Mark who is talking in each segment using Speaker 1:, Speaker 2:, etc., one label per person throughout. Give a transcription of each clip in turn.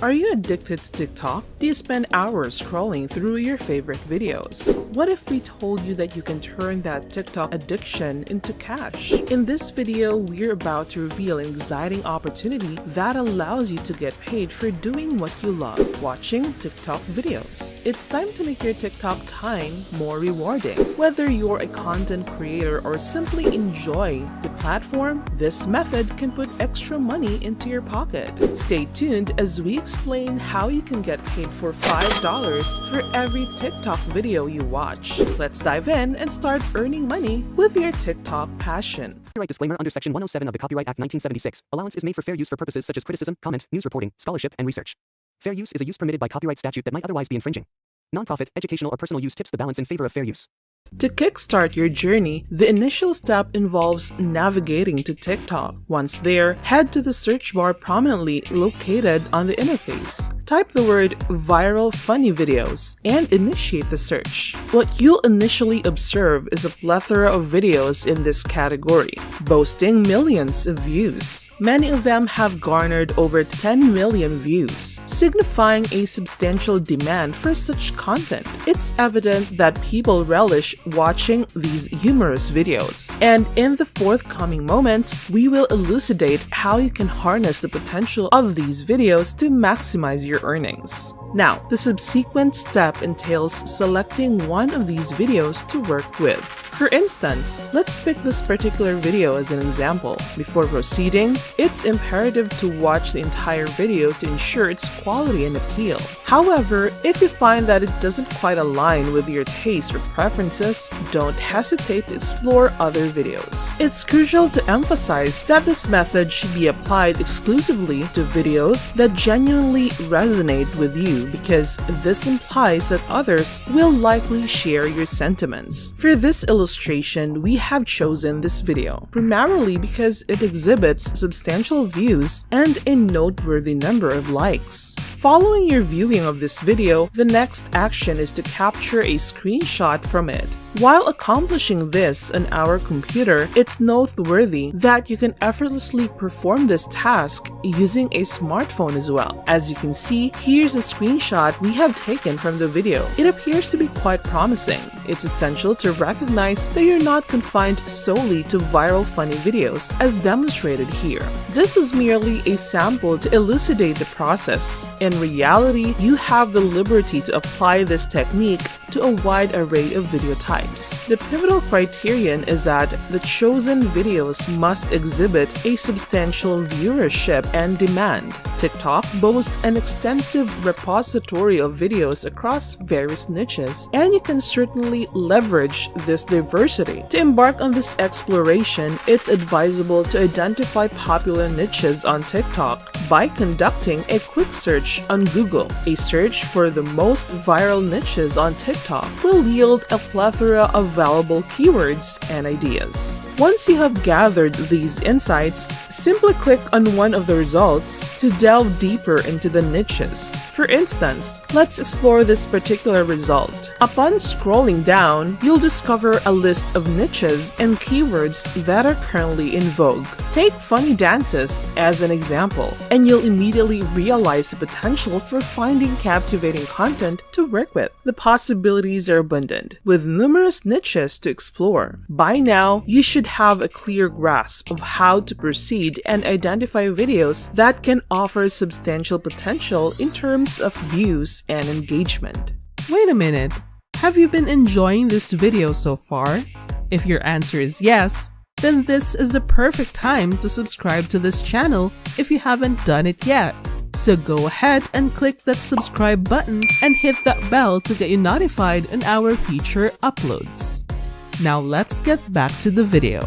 Speaker 1: Are you addicted to TikTok? Do you spend hours scrolling through your favorite videos? What if we told you that you can turn that TikTok addiction into cash? In this video, we're about to reveal an exciting opportunity that allows you to get paid for doing what you love, watching TikTok videos. It's time to make your TikTok time more rewarding. Whether you're a content creator or simply enjoy the platform, this method can put extra money into your pocket. Stay tuned as we explain how you can get paid for $5 for every TikTok video you watch. Let's dive in and start earning money with your TikTok passion.
Speaker 2: Copyright disclaimer under Section 107 of the Copyright Act 1976. Allowance is made for fair use for purposes such as criticism, comment, news reporting, scholarship, and research. Fair use is a use permitted by copyright statute that might otherwise be infringing. Nonprofit, educational, or personal use tips the balance in favor of fair use.
Speaker 1: To kickstart your journey, the initial step involves navigating to TikTok. Once there, head to the search bar prominently located on the interface. Type the word viral funny videos and initiate the search. What you'll initially observe is a plethora of videos in this category, boasting millions of views. Many of them have garnered over 10 million views, signifying a substantial demand for such content. It's evident that people relish watching these humorous videos, and in the forthcoming moments, we will elucidate how you can harness the potential of these videos to maximize your earnings. Now, the subsequent step entails selecting one of these videos to work with. For instance, let's pick this particular video as an example. Before proceeding, it's imperative to watch the entire video to ensure its quality and appeal. However, if you find that it doesn't quite align with your taste or preferences, don't hesitate to explore other videos. It's crucial to emphasize that this method should be applied exclusively to videos that genuinely resonate with you, because this implies that others will likely share your sentiments. For this illustration, we have chosen this video, primarily because it exhibits substantial views and a noteworthy number of likes. Following your viewing of this video, the next action is to capture a screenshot from it. While accomplishing this on our computer, it's noteworthy that you can effortlessly perform this task using a smartphone as well. As you can see, here's a screenshot we have taken from the video. It appears to be quite promising. It's essential to recognize that you're not confined solely to viral funny videos, as demonstrated here. This was merely a sample to elucidate the process. In reality, you have the liberty to apply this technique to a wide array of video types. The pivotal criterion is that the chosen videos must exhibit a substantial viewership and demand. TikTok boasts an extensive repository of videos across various niches, and you can certainly leverage this diversity. To embark on this exploration, it's advisable to identify popular niches on TikTok by conducting a quick search on Google. A search for the most viral niches on TikTok will yield a plethora of valuable keywords and ideas. Once you have gathered these insights, simply click on one of the results to delve deeper into the niches. For instance, let's explore this particular result. Upon scrolling down, you'll discover a list of niches and keywords that are currently in vogue. Take funny dances as an example, and you'll immediately realize the potential for finding captivating content to work with. The possibilities are abundant, with numerous niches to explore. By now, you should have a clear grasp of how to proceed and identify videos that can offer substantial potential in terms of views and engagement. Wait a minute, have you been enjoying this video so far? If your answer is yes, then this is the perfect time to subscribe to this channel if you haven't done it yet. So go ahead and click that subscribe button and hit that bell to get you notified on our future uploads. Now let's get back to the video.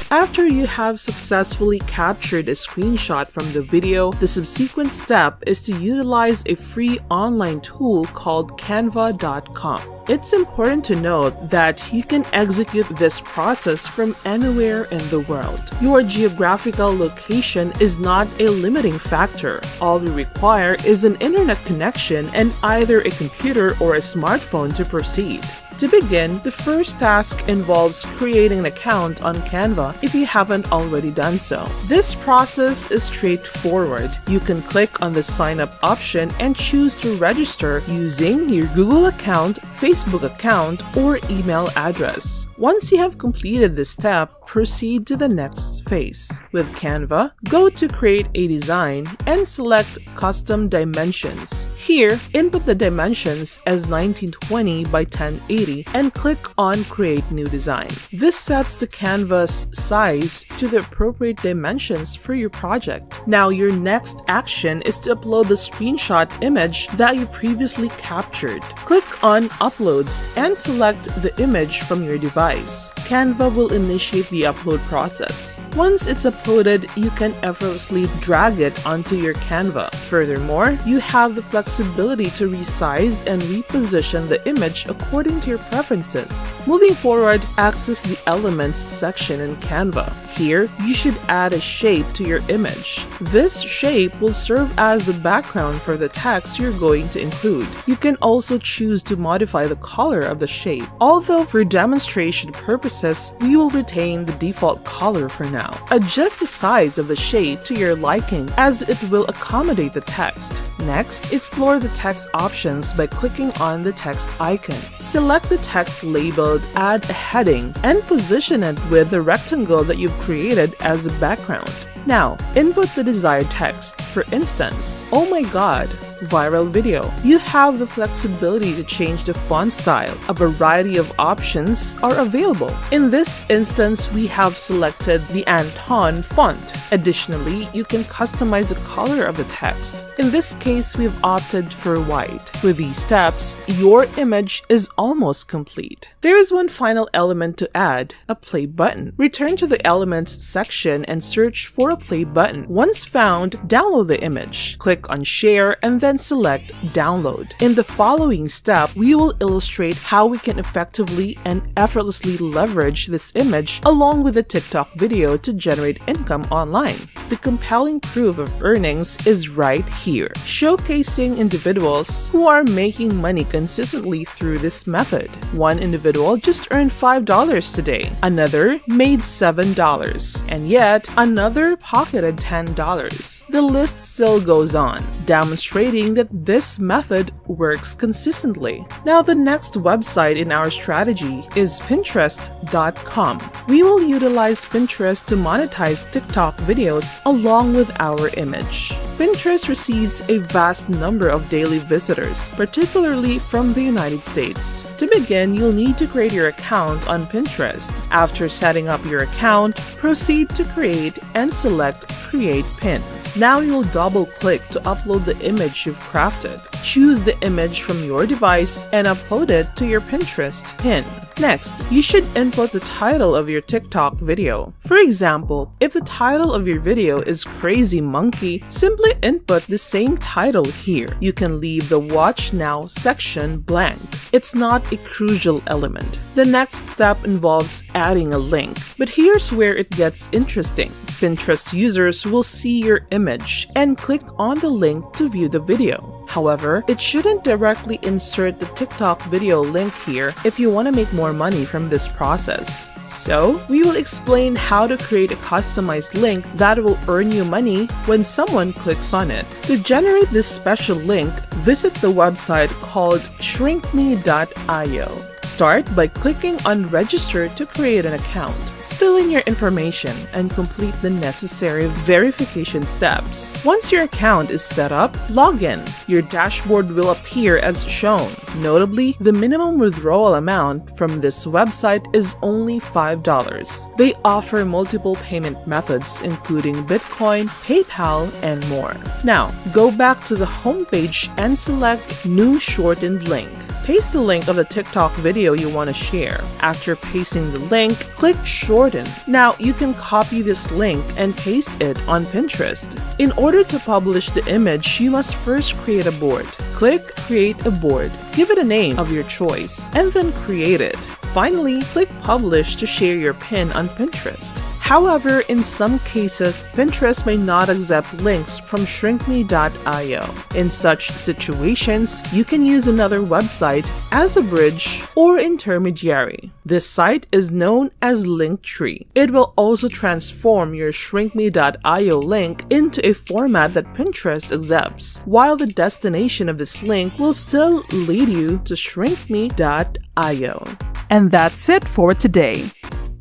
Speaker 1: After you have successfully captured a screenshot from the video, the subsequent step is to utilize a free online tool called canva.com. It's important to note that you can execute this process from anywhere in the world. Your geographical location is not a limiting factor. All you require is an internet connection and either a computer or a smartphone to proceed. To begin, the first task involves creating an account on Canva if you haven't already done so. This process is straightforward. You can click on the sign up option and choose to register using your Google account, Facebook account, or email address. Once you have completed this step, proceed to the next phase. With Canva, go to Create a Design and select Custom Dimensions. Here, input the dimensions as 1920 by 1080 and click on Create New Design. This sets the canvas size to the appropriate dimensions for your project. Now, your next action is to upload the screenshot image that you previously captured. Click on Uploads and select the image from your device. Canva will initiate the upload process. Once it's uploaded, you can effortlessly drag it onto your Canva. Furthermore, you have the flexibility to resize and reposition the image according to your preferences. Moving forward, access the Elements section in Canva. Here, you should add a shape to your image. This shape will serve as the background for the text you're going to include. You can also choose to modify the color of the shape. Although for demonstration purposes, we will retain the default color for now. Adjust the size of the shape to your liking as it will accommodate the text. Next, explore the text options by clicking on the text icon. Select the text labeled Add a Heading and position it with the rectangle that you've created as a background. Now, input the desired text. For instance, "Oh my god, viral video." You have the flexibility to change the font style. A variety of options are available. In this instance, we have selected the Anton font. Additionally, you can customize the color of the text. In this case, we've opted for white. With these steps, your image is almost complete. There is one final element to add, a play button. Return to the Elements section and search for a play button. Once found, download the image. Click on Share and then select Download. In the following step, we will illustrate how we can effectively and effortlessly leverage this image along with a TikTok video to generate income online. The compelling proof of earnings is right here, showcasing individuals who are making money consistently through this method. One individual just earned $5 today, another made $7, and yet another pocketed $10. The list still goes on, demonstrating that this method works consistently. Now, the next website in our strategy is Pinterest.com. We will utilize Pinterest to monetize TikTok videos along with our image. Pinterest receives a vast number of daily visitors, particularly from the United States. To begin, you'll need to create your account on Pinterest. After setting up your account, proceed to Create and select Create Pin. Now you'll double-click to upload the image you've crafted. Choose the image from your device and upload it to your Pinterest pin. Next, you should input the title of your TikTok video. For example, if the title of your video is Crazy Monkey, simply input the same title here. You can leave the Watch Now section blank. It's not a crucial element. The next step involves adding a link, but here's where it gets interesting. Pinterest users will see your image and click on the link to view the video. However, it shouldn't directly insert the TikTok video link here if you want to make more money from this process. So, we will explain how to create a customized link that will earn you money when someone clicks on it. To generate this special link, visit the website called shrinkme.io. Start by clicking on Register to create an account. Fill in your information and complete the necessary verification steps. Once your account is set up, log in. Your dashboard will appear as shown. Notably, the minimum withdrawal amount from this website is only $5. They offer multiple payment methods including Bitcoin, PayPal, and more. Now, go back to the homepage and select New Shortened Link. Paste the link of the TikTok video you want to share. After pasting the link, click Shorten. Now, you can copy this link and paste it on Pinterest. In order to publish the image, you must first create a board. Click Create a Board. Give it a name of your choice, and then create it. Finally, click Publish to share your pin on Pinterest. However, in some cases, Pinterest may not accept links from shrinkme.io. In such situations, you can use another website as a bridge or intermediary. This site is known as Linktree. It will also transform your shrinkme.io link into a format that Pinterest accepts, while the destination of this link will still lead you to shrinkme.io.
Speaker 3: And that's it for today.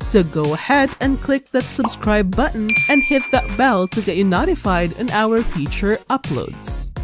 Speaker 3: So go ahead and click that subscribe button and hit that bell to get you notified on our future uploads.